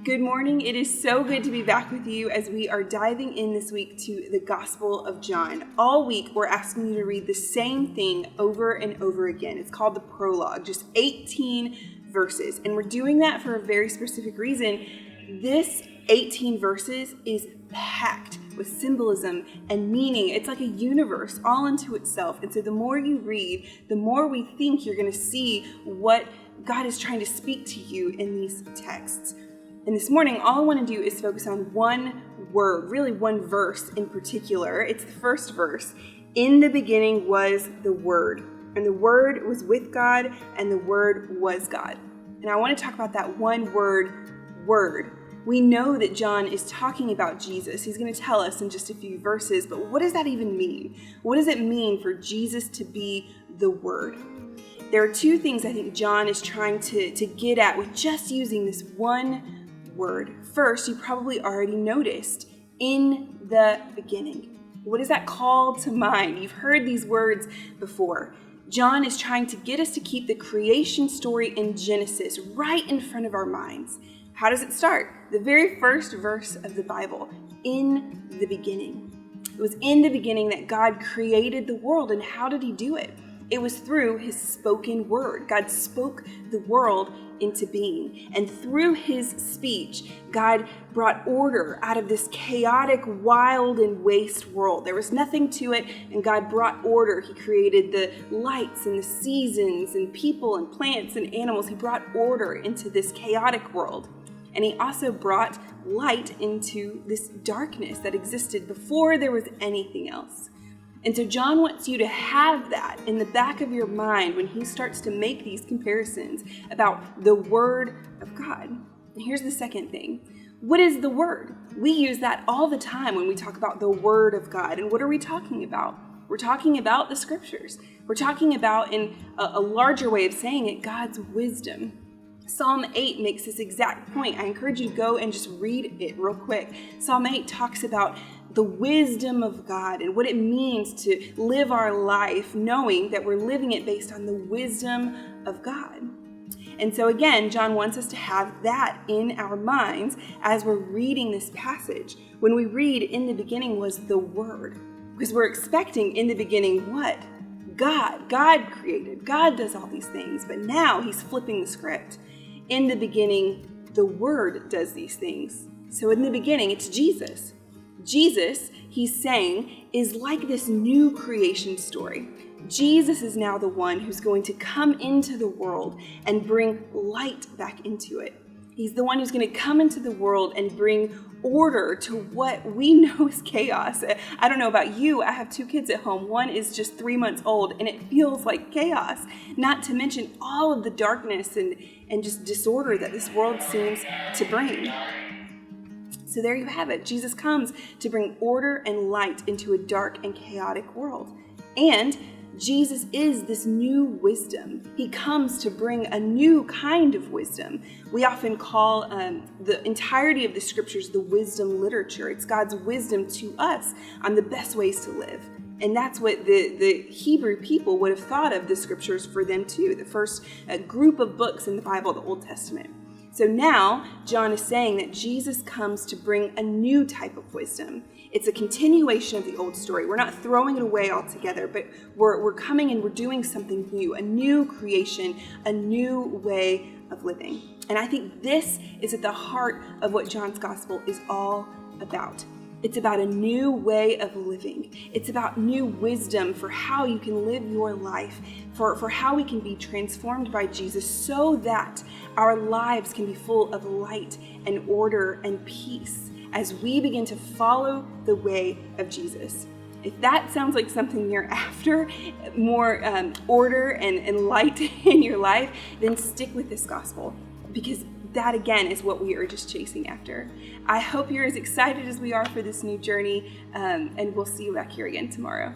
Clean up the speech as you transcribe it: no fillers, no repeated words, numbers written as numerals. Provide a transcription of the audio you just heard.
Good morning. It is so good to be back with you as we are diving in this week to the Gospel of John. All week, we're asking you to read the same thing over and over again. It's called the prologue, just 18 verses. And we're doing that for a very specific reason. This 18 verses is packed with symbolism and meaning. It's like a universe all unto itself. And so the more you read, the more we think you're going to see what God is trying to speak to you in these texts. And this morning, all I want to do is focus on one word, really one verse in particular. It's the first verse. In the beginning was the Word, and the Word was with God, and the Word was God. And I want to talk about that one word. We know that John is talking about Jesus. He's going to tell us in just a few verses, but what does that even mean? What does it mean for Jesus to be the Word? There are two things I think John is trying to get at with just using this one word. First, you probably already noticed, in the beginning. What does that call to mind? You've heard these words before. John is trying to get us to keep the creation story in Genesis right in front of our minds. How does it start? The very first verse of the Bible, in the beginning. It was in the beginning that God created the world, and how did he do it? It was through his spoken word. God spoke the world into being. And through his speech, God brought order out of this chaotic, wild, and waste world. There was nothing to it, and God brought order. He created the lights and the seasons and people and plants and animals. He brought order into this chaotic world. And he also brought light into this darkness that existed before there was anything else. And so John wants you to have that in the back of your mind when he starts to make these comparisons about the Word of God. And here's the second thing. What is the Word? We use that all the time when we talk about the Word of God. And what are we talking about? We're talking about the Scriptures. We're talking about, in a larger way of saying it, God's wisdom. Psalm 8 makes this exact point. I encourage you to go and just read it real quick. Psalm 8 talks about the wisdom of God and what it means to live our life knowing that we're living it based on the wisdom of God. And so again, John wants us to have that in our minds as we're reading this passage. When we read, in the beginning was the Word, because we're expecting in the beginning what? God. God created. God does all these things. But now he's flipping the script. In the beginning, the Word does these things. So in the beginning, it's Jesus. Jesus, he's saying, is like this new creation story. Jesus is now the one who's going to come into the world and bring light back into it. He's the one who's going to come into the world and bring order to what we know is chaos. I don't know about you, I have two kids at home. One is just 3 months old, and it feels like chaos, not to mention all of the darkness and just disorder that this world seems to bring. So there you have it. Jesus comes to bring order and light into a dark and chaotic world. And Jesus is this new wisdom. He comes to bring a new kind of wisdom. We often call the entirety of the Scriptures the wisdom literature. It's God's wisdom to us on the best ways to live. And that's what the Hebrew people would have thought of the Scriptures for them too, the first group of books in the Bible, the Old Testament. So now, John is saying that Jesus comes to bring a new type of wisdom. It's a continuation of the old story. We're not throwing it away altogether, but we're coming and we're doing something new, a new creation, a new way of living. And I think this is at the heart of what John's gospel is all about. It's about a new way of living. It's about new wisdom for how you can live your life, for how we can be transformed by Jesus so that our lives can be full of light and order and peace as we begin to follow the way of Jesus. If that sounds like something you're after, more order and light in your life, then stick with this gospel, because that again is what we are just chasing after. I hope you're as excited as we are for this new journey, and we'll see you back here again tomorrow.